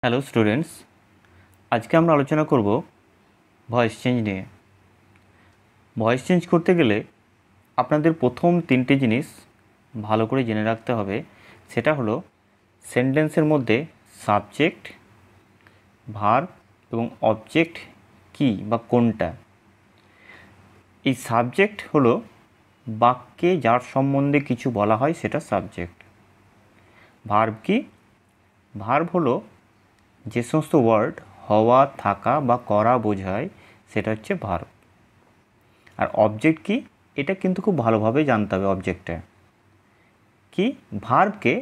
Hello students, আজকে আমরা আলোচনা করব ভয়েস চেঞ্জ নিয়ে। ভয়েস চেঞ্জ করতে গেলে আপনাদের প্রথম তিনটে জিনিস ভালো করে জেনে রাখতে হবে। সেটা হলো সেন্টেন্সের মধ্যে সাবজেক্ট, ভার্ব এবং অবজেক্ট কী বা কোনটা। এই সাবজেক্ট হলো বাক্যে যার সম্বন্ধে কিছু বলা হয় সেটা সাবজেক্ট। ভার্ব কি? ভার্ব হলো যে সমস্ত ওয়ার্ড হওয়া, থাকা বা করা বোঝায় সেটা হচ্ছে ভার্ব। আর অবজেক্ট কি? এটা কিন্তু খুব ভালোভাবে জানতে হবে। অবজেক্টটা কি? ভার্বকে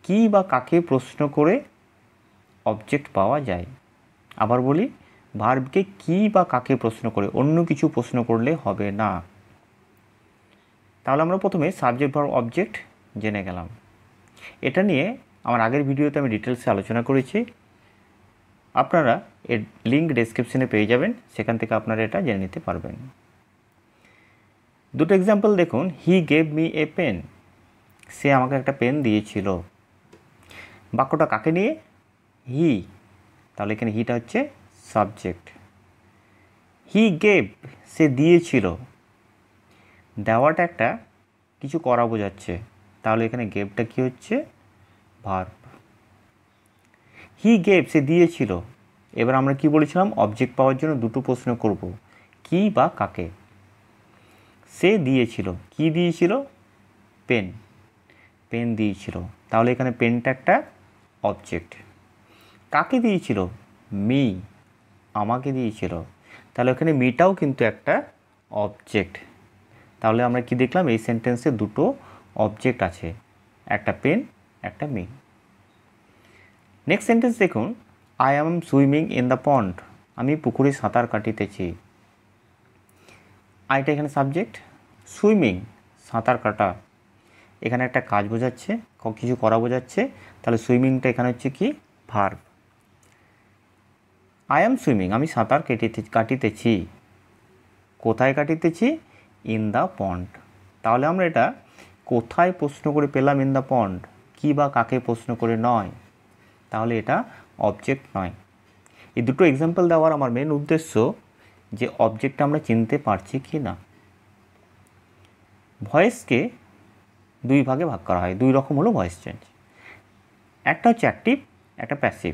কি বা কাকে প্রশ্ন করে অবজেক্ট পাওয়া যায়। আবার বলি, ভার্বকে কি বা কাকে প্রশ্ন করে, অন্য কিছু প্রশ্ন করলে হবে না। তাহলে আমরা প্রথমে সাবজেক্ট ভার্ব অবজেক্ট জেনে গেলাম। এটা নিয়ে আমার আগের ভিডিওতে আমি ডিটেলসে আলোচনা করেছি। আপনারা এর লিঙ্ক ডেসক্রিপশনে পেয়ে যাবেন, সেখান থেকে আপনারা এটা জেনে নিতে পারবেন। দুটো এক্সাম্পল দেখুন। He gave me a pen. সে আমাকে একটা পেন দিয়েছিল। বাক্যটা কাকে নিয়ে? হি। তাহলে এখানে হিটা হচ্ছে সাবজেক্ট। হি গেভ, সে দিয়েছিল। দেওয়াটা একটা কিছু করা বোঝাচ্ছে, তাহলে এখানে গেভটা কি হচ্ছে? ভার্ব। হি গেভ, সে দিয়েছিল। এবার আমরা কি বলেছিলাম? অবজেক্ট পাওয়ার জন্য দুটো প্রশ্ন করব, কি বা কাকে। সে দিয়েছিল। কি দিয়েছিল? পেন। পেন দিয়েছিল, তাহলে এখানে পেনটা একটা অবজেক্ট। কাকে দিয়েছিল? মি, আমাকে দিয়েছিল। তাহলে এখানে মিটাও কিন্তু একটা অবজেক্ট। তাহলে আমরা কি দেখলাম? এই সেন্টেন্সে দুটো অবজেক্ট আছে, একটা পেন, একটা মি। নেক্সট সেন্টেন্স দেখুন। I am swimming in the pond. আমি পুকুরে সাঁতার কাটিতেছি। আইটা এখানে সাবজেক্ট, সুইমিং সাঁতার কাটা, এখানে একটা কাজ বোঝাচ্ছে, কিছু করা বোঝাচ্ছে। তাহলে সুইমিংটা এখানে হচ্ছে কি? ভার্ব। আই অ্যাম সুইমিং, আমি সাঁতার কাটিতেছি। কোথায় কাটিতেছি? In the pond. তাহলে আমরা এটা কোথায় প্রশ্ন করে পেলাম? In the pond. কি বা কাকে প্রশ্ন করে নয়, তাহলে এটা অবজেক্ট নয়। এই দুটো এক্সাম্পল দেওয়ার আমার মেন উদ্দেশ্য যে অবজেক্টটা আমরা চিনতে পারছি কি না। ভয়েসকে দুই ভাগে ভাগ করা হয়। দুই রকম হলো ভয়েস চেঞ্জ। একটা হচ্ছে অ্যাক্টিভ, একটা প্যাসিভ।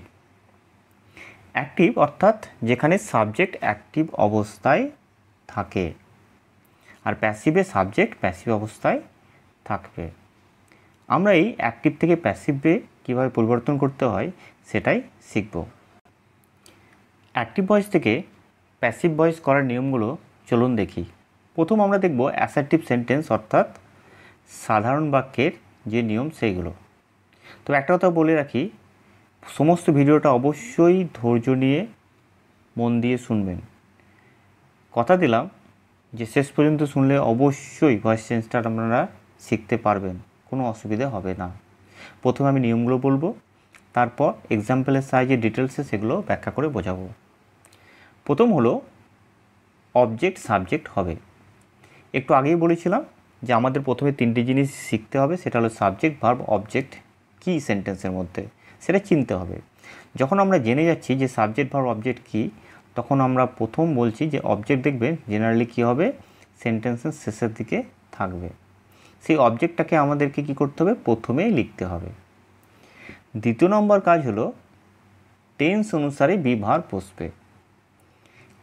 অ্যাক্টিভ অর্থাৎ যেখানে সাবজেক্ট অ্যাক্টিভ অবস্থায় থাকে, আর প্যাসিভে সাবজেক্ট প্যাসিভ অবস্থায় থাকবে। আমরা এই অ্যাক্টিভ থেকে প্যাসিভে কীভাবে পরিবর্তন করতে হয় সেটাই শিখব। অ্যাক্টিভ ভয়েস থেকে প্যাসিভ ভয়েস করার নিয়মগুলো চলুন দেখি। প্রথম আমরা দেখব অ্যাসার্টিভ সেন্টেন্স, অর্থাৎ সাধারণ বাক্যের যে নিয়ম সেইগুলো। তো একটা কথা বলে রাখি, সমস্ত ভিডিওটা অবশ্যই ধৈর্য নিয়ে মন দিয়ে শুনবেন। কথা দিলাম যে শেষ পর্যন্ত শুনলে অবশ্যই ভয়েস চেঞ্জটা আপনারা শিখতে পারবেন, কোনো অসুবিধা হবে না। প্রথমে আমি নিয়মগুলো বলবো, তারপর এক্সাম্পলের সাহায্যে ডিটেলসে সেগুলো ব্যাখ্যা করে বোঝাবো। প্রথম হলো অবজেক্ট সাবজেক্ট হবে। একটু আগেই বলেছিলাম যে আমাদের প্রথমে তিনটি জিনিস শিখতে হবে, সেটা হলো সাবজেক্ট, ভার্ব, অবজেক্ট কী সেন্টেন্সের মধ্যে, সেটা চিনতে হবে। যখন আমরা জেনে যাচ্ছি যে সাবজেক্ট, ভার্ব, অবজেক্ট কী, তখন আমরা প্রথম বলছি যে অবজেক্ট দেখবেন জেনারেলি কী হবে? সেন্টেন্সের শেষের দিকে থাকবে। সেই অবজেক্টটাকে আমাদেরকে কী করতে হবে? প্রথমেই লিখতে হবে। দ্বিতীয় নম্বর কাজ হলো টেন্স অনুসারে বিভার বসবে।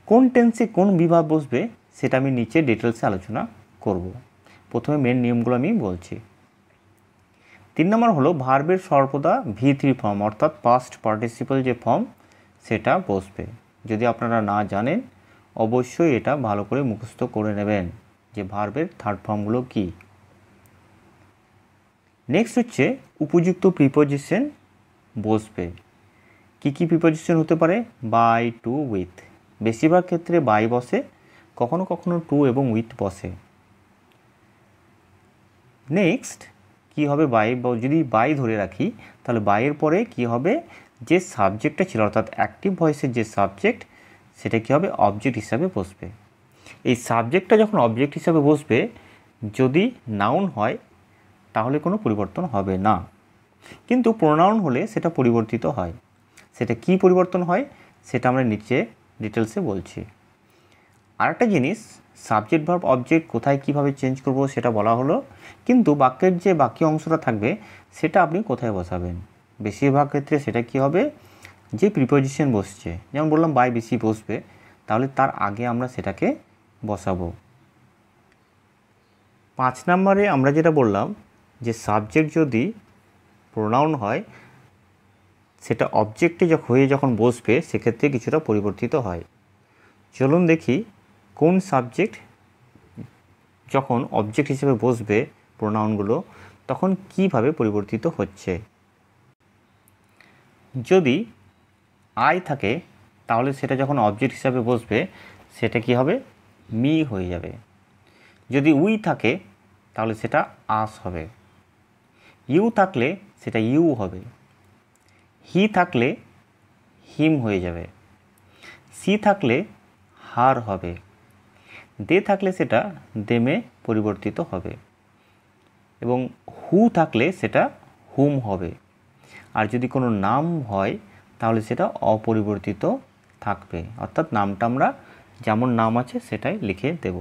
কোন টেন্সে কোন বিভার বসবে সেটা আমি নিচে ডিটেলসে আলোচনা করব। প্রথমে মেন নিয়মগুলো আমি বলছি। 3 নম্বর হলো ভার্বের সর্বদা V3 ফর্ম, অর্থাৎ পাস্ট পার্টিসিপল যে ফর্ম সেটা বসবে। যদি আপনারা না জানেন অবশ্যই এটা ভালো করে মুখস্থ করে নেবেন যে ভার্বের থার্ড ফর্মগুলো কী। নেক্সট হচ্ছে উপযুক্ত প্রিপোজিশন বসবে। কী কী প্রিপোজিশন হতে পারে? By, to, with. বেশিরভাগ ক্ষেত্রে বাই বসে, কখনো কখনো টু এবং উইথ বসে। নেক্সট কী হবে? বাই, যদি বাই ধরে রাখি তাহলে বাইয়ের পরে কী হবে? যে সাবজেক্টটা ছিল, অর্থাৎ অ্যাক্টিভ ভয়েসের যে সাবজেক্ট, সেটা কী হবে? অবজেক্ট হিসাবে বসবে। এই সাবজেক্টটা যখন অবজেক্ট হিসাবে বসবে, যদি নাউন হয় তাহলে কোনো পরিবর্তন হবে না, কিন্তু প্রোনাউন হলে সেটা পরিবর্তিত হয়। সেটা কি পরিবর্তন হয় সেটা আমরা নিচে ডিটেলসে বলছি। আরেকটা জিনিস, সাবজেক্ট ভার্ব অবজেক্ট কোথায় কিভাবে চেঞ্জ করব সেটা বলা হলো, কিন্তু বাক্যের যে বাকি অংশটা থাকবে সেটা আপনি কোথায় বসাবেন। বেশিরভাগ ক্ষেত্রে সেটা কি হবে, যে প্রিপোজিশন বসছে, যেমন বললাম বাই বেশি বসবে, তাহলে তার আগে আমরা সেটাকে বসাবো। 5 নম্বরে আমরা যেটা বললাম যে সাবজেক্ট যদি প্রোনাউন হয় সেটা অবজেক্টে যখন বসবে সেক্ষেত্রে কিছুটা পরিবর্তিত হয়। চলুন দেখি কোন সাবজেক্ট যখন অবজেক্ট হিসেবে বসবে প্রোনাউনগুলো তখন কিভাবে পরিবর্তিত হচ্ছে। যদি আই থাকে তাহলে সেটা যখন অবজেক্ট হিসাবে বসবে সেটা কি হবে, মি হয়ে যাবে। যদি উই থাকে তাহলে সেটা আস হবে। ইউ থাকলে সেটা ইউ হবে। হি থাকলে হিম হয়ে যাবে। সি থাকলে হার হবে। দে থাকলে সেটা দেমে পরিবর্তিত হবে এবং হু থাকলে সেটা হুম হবে। আর যদি কোনো নাম হয় তাহলে সেটা অপরিবর্তিত থাকবে, অর্থাৎ নামটা আমরা যেমন নাম আছে সেটাই লিখে দেব।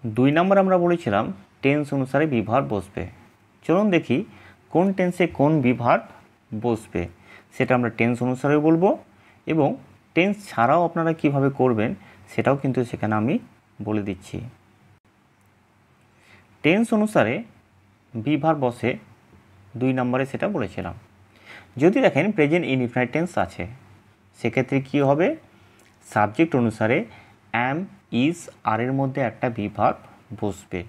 2 নম্বর আমরা বলেছিলাম টেন্স অনুসারে বিভার্ব বসবে। চলুন দেখি কোন টেন্সে কোন বিভার্ব বসবে, সেটা আমরা টেন্স অনুসারে বলবো এবং টেন্স ছাড়াও আপনারা কিভাবে করবেন সেটাও কিন্তু সেখানে আমি বলে দিচ্ছি। টেন্স অনুসারে বিভার্ব বসে 2 নম্বরে সেটা বলেছিলাম। যদি দেখেন প্রেজেন্ট ইনডিফিনাইট টেন্স আছে সেক্ষেত্রে কি হবে, সাবজেক্ট অনুসারে অ্যাম, ইজ, আর এর মধ্যে একটা বিভার্ব বসবে।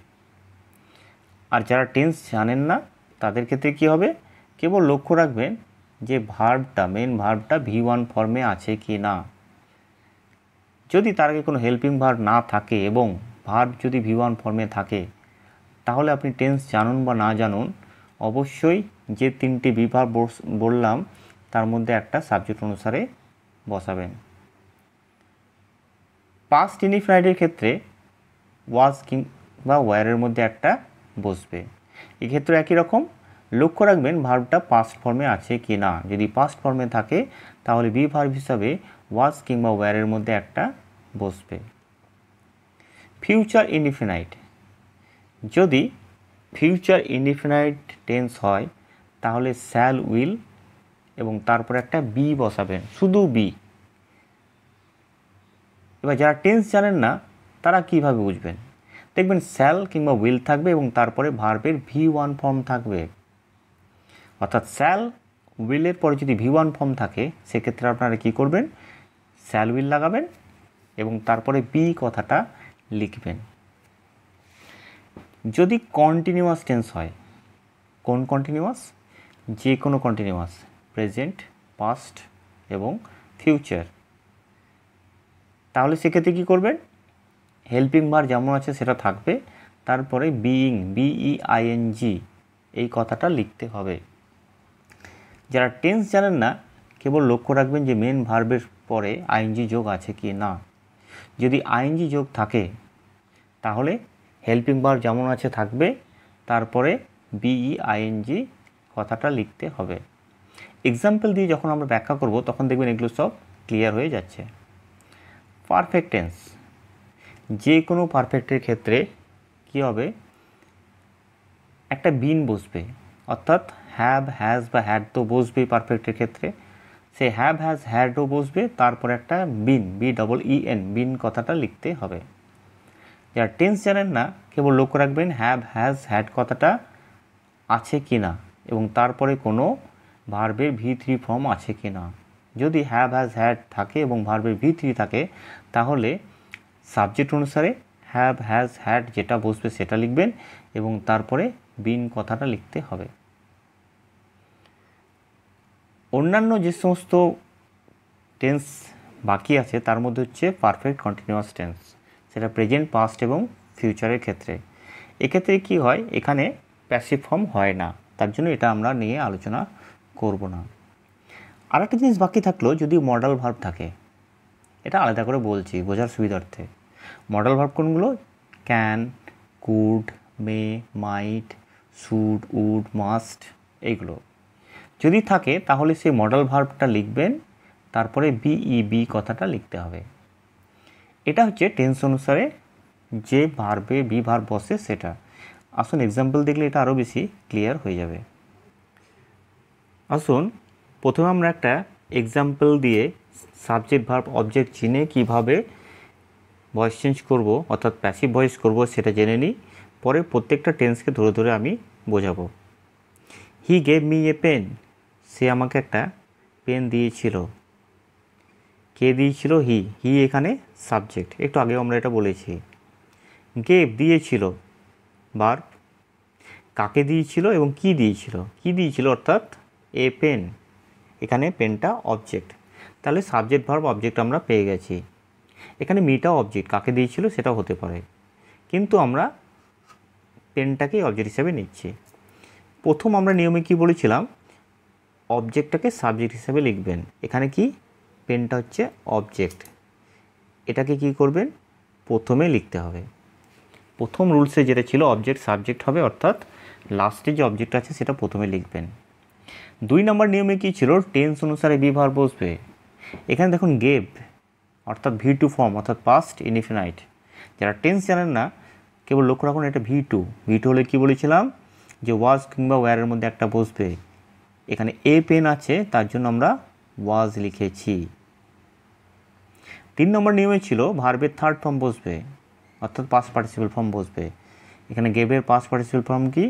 আর যারা টেন্স জানেন না তাদের ক্ষেত্রে কি হবে, কেবল লক্ষ্য রাখবেন যে ভার্বটা, মেন ভার্বটা V1 ফর্মে আছে কি না। যদি তার আগে কোনো হেল্পিং ভার্ব না থাকে এবং ভার্ব যদি V1 ফর্মে থাকে তাহলে আপনি টেন্স জানুন বা না জানুন অবশ্যই যে 3টি বিভার্ব বললাম তার মধ্যে একটা সাবজেক্ট অনুসারে বসাবেন। পাস্ট ইনডিফিনাইটের ক্ষেত্রে ওয়াজ কিংবা ওয়্যারের মধ্যে একটা বসবে। এক্ষেত্রে একই রকম লক্ষ্য রাখবেন ভার্বটা পাস্ট ফর্মে আছে কি না। যদি পাস্ট ফর্মে থাকে তাহলে বি ভার্ব হিসাবে ওয়াজ কিংবা ওয়্যারের মধ্যে একটা বসবে। ফিউচার ইনডিফিনাইট, যদি ফিউচার ইনডিফিনাইট টেন্স হয় তাহলে শ্যাল, উইল এবং তারপরে একটা বি বসাবেন, শুধু বি। এবার যারা টেন্স জানেন না তারা কিভাবে বুঝবেন, দেখবেন শ্যাল কিংবা উইল থাকবে এবং তারপরে ভার্বের V1 ফর্ম থাকবে। অর্থাৎ শ্যাল উইলের পরে যদি V1 ফর্ম থাকে সেক্ষেত্রে আপনারা কি করবেন, শ্যাল উইল লাগাবেন এবং তারপরে বি কথাটা লিখবেন। যদি কন্টিনিউয়াস টেন্স হয়, কোন কন্টিনিউয়াস, যে কোনো কন্টিনিউয়াস, প্রেজেন্ট, পাস্ট এবং ফিউচার, তাহলে সেক্ষেত্রে কী করবেন, হেল্পিং ভার্ব যেমন আছে সেটা থাকবে, তারপরে বিইং, BEING এই কথাটা লিখতে হবে। যারা টেন্স জানেন না কেবল লক্ষ্য রাখবেন যে মেন ভার্বের পরে আইএনজি যোগ আছে কি না। যদি আইএনজি যোগ থাকে তাহলে হেল্পিং ভার্ব যেমন আছে থাকবে, তারপরে BEING কথাটা লিখতে হবে। এক্সাম্পল দিয়ে যখন আমরা ব্যাখ্যা করব তখন দেখবেন এগুলো সব ক্লিয়ার হয়ে যাচ্ছে। পারফেক্ট টেন্স, যে কোনো পারফেক্টের ক্ষেত্রে কি হবে, একটা বিন বসবে, অর্থাৎ হ্যাভ, হ্যাজ বা হ্যাড তো বসবেই পারফেক্টের ক্ষেত্রে, সে হ্যাভ, হ্যাজ, হ্যাডও বসবে, তারপর একটা বিন, BEEN, বিন কথাটা লিখতে হবে। যারা টেন্স জানেন না কেবল লক্ষ্য রাখবেন হ্যাভ, হ্যাজ, হ্যাড কথাটা আছে কি না এবং তারপরে কোনো ভার্বের V3 ফর্ম আছে কি না। যদি হ্যাভ, হ্যাজ, হ্যাড থাকে এবং ভার্বের V3 থাকে তাহলে সাবজেক্ট অনুসারে হ্যাভ, হ্যাজ, হ্যাড যেটা বসবে সেটা লিখবেন এবং তারপরে বিন কথাটা লিখতে হবে। অন্যান্য যে সমস্ত টেন্স বাকি আছে তার মধ্যে হচ্ছে পারফেক্ট কন্টিনিউয়াস টেন্স, সেটা প্রেজেন্ট, পাস্ট এবং ফিউচারের ক্ষেত্রে। এক্ষেত্রে কি হয়, এখানে প্যাসিভ ফর্ম হয় না, তার জন্য এটা আমরা নিয়ে আলোচনা করব না। আর একটা জিনিস বাকি থাকলো, যদি মডাল ভার্ব থাকে, এটা আলাদা করে বলছি বোঝার সুবিধার্থে। মডাল ভার্ব কোনগুলো, can, could, may, might, should, would, must, এইগুলো। যদি থাকে তাহলে সেই মডেল ভার্বটা লিখবেন, তারপরে বিইবি কথাটা লিখতে হবে। এটা হচ্ছে টেন্স অনুসারে যে ভার্বে বি ভার্ব বসে সেটা। আসুন এক্সাম্পল দেখলে এটা আরও বেশি ক্লিয়ার হয়ে যাবে। আসুন প্রথমে আমরা একটা এক্সাম্পল দিয়ে সাবজেক্ট ভার্ব অবজেক্ট চিনে কীভাবে ভয়েস চেঞ্জ করব অর্থাৎ প্যাসিভ ভয়েস করব সেটা জেনে নিই, পরে প্রত্যেকটা টেন্সকে ধরে ধরে আমি বোঝাবো। He gave me a pen, সে আমাকে একটা পেন দিয়েছিল। কে দিয়েছিল? হি। হি এখানে সাবজেক্ট, একটু আগেও আমরা এটা বলেছি। গেভ দিয়েছিল ভার্ব, কাকে দিয়েছিল এবং কি দিয়েছিল? কি দিয়েছিল অর্থাৎ এ পেন, এখানে পেনটা অবজেক্ট, তাহলে সাবজেক্ট ভার্ব অবজেক্ট আমরা পেয়ে গেছি। এখানে মিটাও অবজেক্ট, কাকে দিয়েছিল সেটাও হতে পারে, কিন্তু আমরা পেনটাকেই অবজেক্ট হিসাবে নিচ্ছি। প্রথম আমরা নিয়মে কি বলেছিলাম, অবজেক্টটাকে সাবজেক্ট হিসাবে লিখবেন। এখানে কি পেনটা হচ্ছে অবজেক্ট, এটাকে কি করবেন প্রথমে লিখতে হবে। প্রথম রুলসে যেটা ছিল অবজেক্ট সাবজেক্ট হবে, অর্থাৎ লাস্টে যে অবজেক্ট আছে সেটা প্রথমে লিখবেন। 2 নম্বর নিয়মে কি ছিল, টেন্স অনুসারে বি ভার্ব বসবে। এখানে দেখুন গেভ অর্থাৎ V2 ফর্ম অর্থাৎ পাস্ট ইনডিফিনাইট। যারা টেন্স জানেন না কেবল লক্ষ্য রাখুন এটা V2 হলে কি বলেছিলাম যে ওয়াজ কিংবা ওয়্যারের মধ্যে একটা বসবে। এখানে এ পেন আছে তার জন্য আমরা ওয়াজ লিখেছি। 3 নম্বর নিয়মে ছিল ভার্বের থার্ড ফর্ম বসবে অর্থাৎ পাস্ট পার্টিসিপল ফর্ম বসবে। এখানে গেভের পাস্ট পার্টিসিপল ফর্ম কি,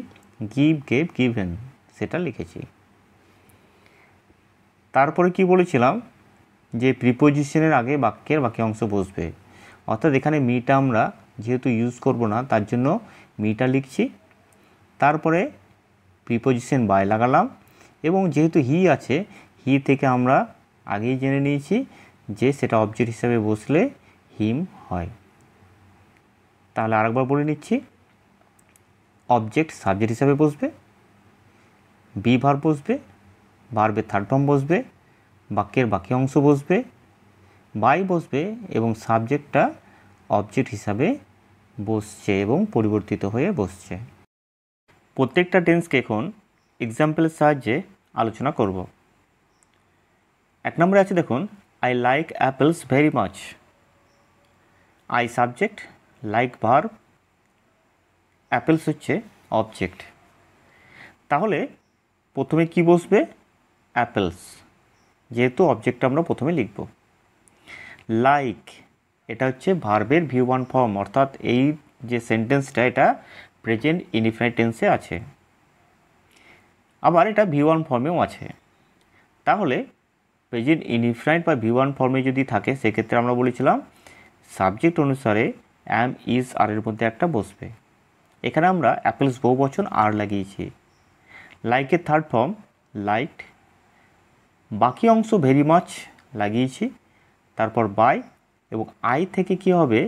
গিভ, গেভ, গিভেন, সেটা লিখেছি। তারপরে কি বলেছিলাম যে প্রিপোজিশনের আগে বাক্যের বাকি অংশ বসবে, অর্থাৎ এখানে মিটা আমরা যেহেতু ইউজ করব না তার জন্য মিটা লিখছি। তারপরে প্রিপোজিশন বাই লাগালাম, এবং যেহেতু হি আছে হি থেকে আমরা আগেই জেনে নিয়েছি যে সেটা অবজেক্ট হিসাবে বসলে হিম হয়। তাহলে আরেকবার বলে নিচ্ছি, অবজেক্ট সাবজেক্ট হিসাবে বসবে, বি ভার্ব বসবে, ভার্বের থার্ড ফর্ম বসবে, বাক্যের বাকি অংশ বসবে, বাই বসবে, এবং সাবজেক্টটা অবজেক্ট হিসাবে বসছে এবং পরিবর্তিত হয়ে বসছে। প্রত্যেকটা টেন্সকে এখন এক্সাম্পলের সাহায্যে আলোচনা করব। 1 নম্বরে আছে দেখুন, I like apples very much. I subject, like verb, apples হচ্ছে অবজেক্ট। তাহলে প্রথমে কি বসবে, অ্যাপেলস, যেহেতু অবজেক্টটা আমরা প্রথমে লিখব। লাইক এটা হচ্ছে ভার্বের V1 ফর্ম, অর্থাৎ এই যে সেন্টেন্সটা এটা প্রেজেন্ট ইনডিফিনাইট টেন্সে আছে, আবার এটা V1 ফর্মেও আছে। তাহলে প্রেজেন্ট ইনডিফিনাইট বা V1 ফর্মে যদি থাকে সেক্ষেত্রে আমরা বলেছিলাম সাবজেক্ট অনুসারে অ্যাম, ইজ, আর এর মধ্যে একটা বসবে। এখানে আমরা অ্যাপেলস বহুবচন আর লাগিয়েছি। লাইকের থার্ড ফর্ম লাইকড, বাকি অংশ ভেরি মাচ লাগিয়েছি, তারপর বাই, এবং আই থেকে কি হবে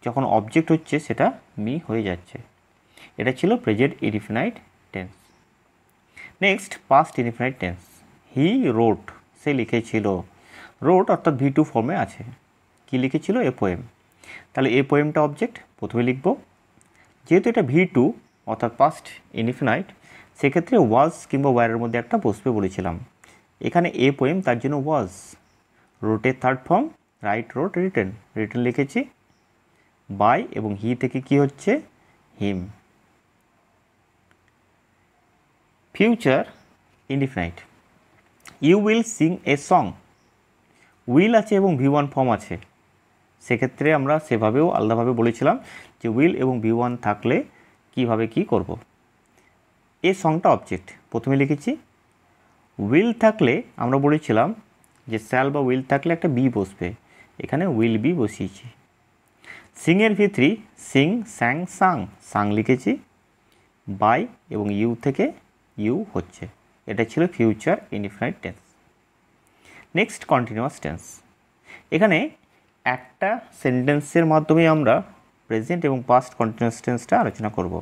যখন অবজেক্ট হচ্ছে সেটা মি হয়ে যাচ্ছে। এটা ছিল present indefinite tense. Next past indefinite tense, he wrote, সে লিখেছিল। রোট অর্থাৎ V2 ফর্মে আছে, কি লিখেছিল, এ পোয়েম। তাহলে এ পোয়েমটা অবজেক্ট প্রথমে লিখব। যেহেতু এটা V2 অর্থাৎ পাস্ট ইনডিফিনাইট, সেক্ষেত্রে ওয়াজ কিংবা ওয়্যারের মধ্যে একটা বসবে বলেছিলাম। এখানে এ পোয়েম তার জন্য ওয়াজ। রোটের third form write, wrote, written, written লিখেছি। বাই এবং হি থেকে কি হচ্ছে, him. Future indefinite, you will sing a song. Will আছে এবং V1 ফর্ম আছে, সেক্ষেত্রে আমরা সেভাবেও আলাদাভাবে বলেছিলাম যে উইল এবং V1 থাকলে কিভাবে কি করব। এ সংটা অবজেক্ট প্রথমে লিখেছি। উইল থাকলে আমরা বলেছিলাম যে স্যাল বা উইল থাকলে একটা বি বসবে, এখানে উইল বি বসিয়েছি। সিংয়ের V3 সিং, স্যাং, সাং, সাং লিখেছি। বাই এবং ইউ থেকে ইউ হচ্ছে, এটা ছিল future indefinite tense. Next continuous tense, এখানে একটা সেন্টেন্সের মাধ্যমে আমরা প্রেজেন্ট এবং পাস্ট কন্টিনিউয়াস টেন্সটা আলোচনা করব।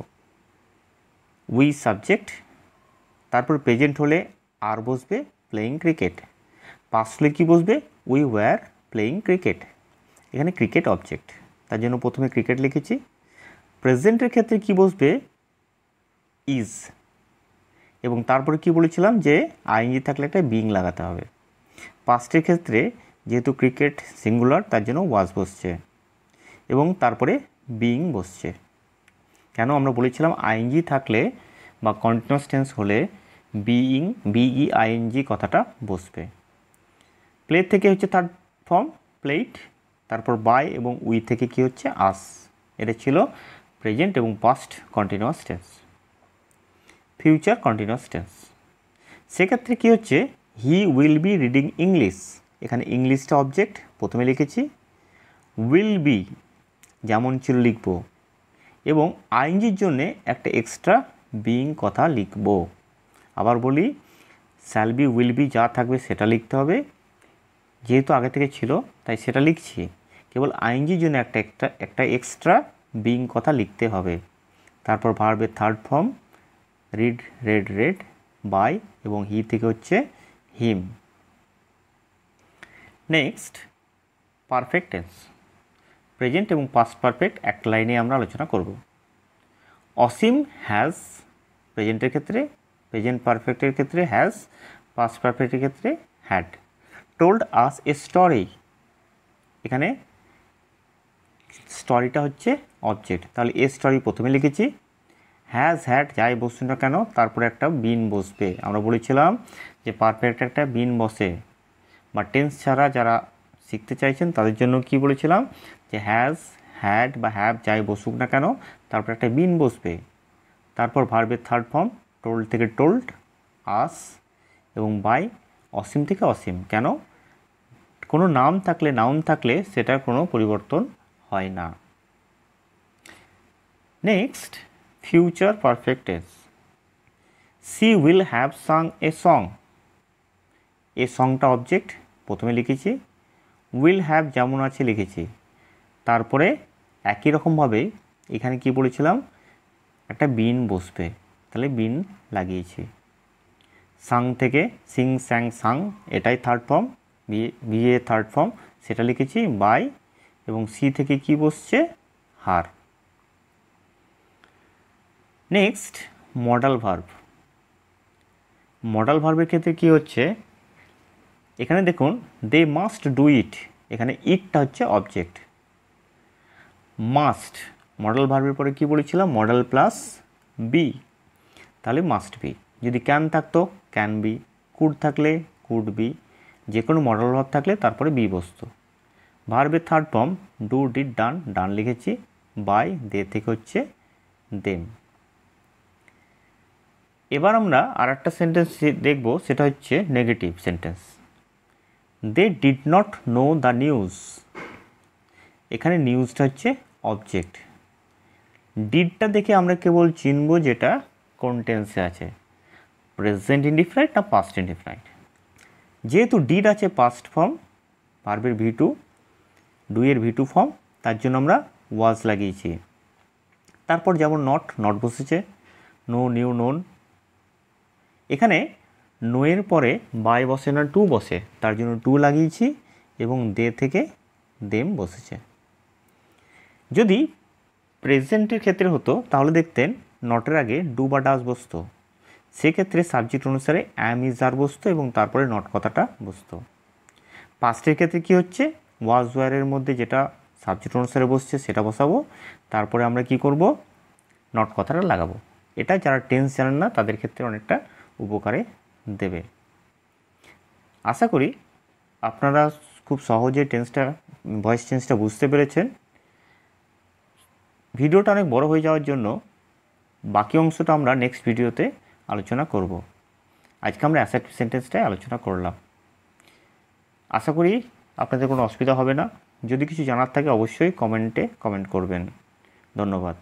উই সাবজেক্ট, তারপর প্রেজেন্ট হলে আর বসবে, প্লেয়িং ক্রিকেট। পাস্ট হলে কী বসবে, উই ওয়্যার প্লেয়িং ক্রিকেট। এখানে ক্রিকেট অবজেক্ট, তার জন্য প্রথমে ক্রিকেট লিখেছি। প্রেজেন্টের ক্ষেত্রে কি বসবে, ইজ। এবং তারপরে কি বলেছিলাম যে আইএনজি থাকলে একটা বিং লাগাতে হবে। পাস্টের ক্ষেত্রে যেহেতু ক্রিকেট সিঙ্গুলার তার জন্য ওয়াজ বসছে এবং তারপরে বিং বসছে। কেন আমরা বলেছিলাম আইএনজি থাকলে বা কন্টিনিউয়াস টেন্স হলে বিইআইএনজি কথাটা বসবে। প্লে থেকে হচ্ছে থার্ড ফর্ম প্লেট, তারপর বাই এবং উই থেকে কি হচ্ছে আস। এটা ছিল প্রেজেন্ট এবং past continuous tense. Future continuous tense সেক্ষেত্রে কি হচ্ছে he will be reading English. এখানে ইংলিশটা অবজেক্ট প্রথমে লিখেছি, উইল বি যেমন ছিল লিখব এবং আইএনজির জন্যে একটা এক্সট্রা বিং কথা লিখব। আবার বলি শ্যাল বি উইল বি যা থাকবে সেটা লিখতে হবে, যেহেতু আগে থেকে ছিল তাই সেটা লিখছি। কেবল আইএনজির জন্য একটা এক্সট্রা বিং কথা লিখতে হবে। তারপর ভার্বের third form read read read, by এবং হি থেকে হচ্ছে him. Next perfect tense, present এবং পাস্ট পারফেক্ট এক লাইনে আমরা আলোচনা করব। অসীম হ্যাজ প্রেজেন্টের ক্ষেত্রে, প্রেজেন্ট পারফেক্টের ক্ষেত্রে হ্যাজ, পাস্ট পারফেক্টের ক্ষেত্রে had. Told us a story, এখানে স্টোরিটা হচ্ছে অবজেক্ট, তাহলে এ স্টোরি প্রথমে লিখেছি। হ্যাজ হ্যাড যাই বসুন না কেন তারপরে একটা বিন বসবে। আমরা বলেছিলাম যে পারফেক্ট একটা বিন বসে, বা টেন্স ছাড়া যারা শিখতে চাইছেন তাদের জন্য কি বলেছিলাম যে হ্যাজ হ্যাড বা হ্যাভ যাই বসুক না কেন তারপর একটা বিন বসবে। তারপর ভার্বের থার্ড ফর্ম টোল্ড থেকে টোল্ড, আস এবং বাই, অসীম থেকে অসীম। কেন? কোনো নাম থাকলে নাউন থাকলে সেটার কোনো পরিবর্তন হয় না। Next future perfect tense, she will have sung a song. A সংটা অবজেক্ট প্রথমে লিখেছি, উইল হ্যাভ যেমন আছে লিখেছি। তারপরে একই রকমভাবে এখানে কি বলেছিলাম একটা বিন বসবে, তাহলে বিন লাগিয়েছি। সাং থেকে সিং স্যাং সাং এটাই third form, BA third form সেটা লিখেছি বাই, এবং সি থেকে কি বসছে হার। নেক্সট মডাল ভার্ব, মডাল ভার্বের ক্ষেত্রে কি হচ্ছে এখানে দেখুন দে মাস্ট ডু ইট, এখানে ইটটা হচ্ছে অবজেক্ট। মাস্ট মডাল ভার্বের পরে কি বলেছিলাম মডাল প্লাস বি, তাহলে মাস্ট বি। যদি ক্যান থাকতো ক্যান বি, কুড থাকলে কুড বি, যে কোনো মডাল ভার্ব থাকলে তারপরে বি বসতো। ভার্বের third form do did done, done লিখেছি বাই, দে থেকে হচ্ছে দেম। এবার আমরা আর একটা সেন্টেন্স দেখব, সেটা হচ্ছে negative sentence. They did not know the news, এখানে নিউজটা হচ্ছে অবজেক্ট। ডিডটা দেখে আমরা কেবল চিনব যেটা কোন টেন্সে আছে, প্রেজেন্ট ইনডিফাইনাইট না পাস্ট ইনডিফাইনাইট। যেহেতু ডিড আছে পাস্ট ফর্ম, ভার্বের V2, ডুয়ের V2 ফর্ম, তার জন্য আমরা ওয়াজ লাগিয়েছি। তারপর যেমন নট, নট বসেছে, নো নিউ নোন। এখানে নোয়ের পরে বাই বসে না টু বসে, তার জন্য টু লাগিয়েছি এবং দে থেকে দেম বসেছে। যদি প্রেজেন্টের ক্ষেত্রে হতো তাহলে দেখতেন নটের আগে ডু বা ডাস বসতো, সেক্ষেত্রে সাবজেক্ট অনুসারে অ্যাম ইজ আর বসতো এবং তারপরে নট কথাটা বসতো। পাস্টের ক্ষেত্রে কি হচ্ছে ওয়াজ ওয়ারের মধ্যে যেটা সাবজেক্ট অনুসারে বসছে সেটা বসাবো, তারপরে আমরা কি করব নট কথাটা লাগাবো। এটা যারা টেন্স জানেন না তাদের ক্ষেত্রে অনেকটা উপকারে দেবে। আশা করি আপনারা খুব সহজে টেন্সটা ভয়েস চেঞ্জটা বুঝতে পেরেছেন। ভিডিওটা অনেক বড় হয়ে যাওয়ার জন্য বাকি অংশটা আমরা নেক্সট ভিডিওতে আলোচনা করব। আজকে আমরা অ্যাসার্টিভ সেন্টেন্সটাই আলোচনা করলাম। আশা করি আপনাদের কোনো অসুবিধা হবে না। যদি কিছু জানার থাকে অবশ্যই কমেন্টে কমেন্ট করবেন। ধন্যবাদ।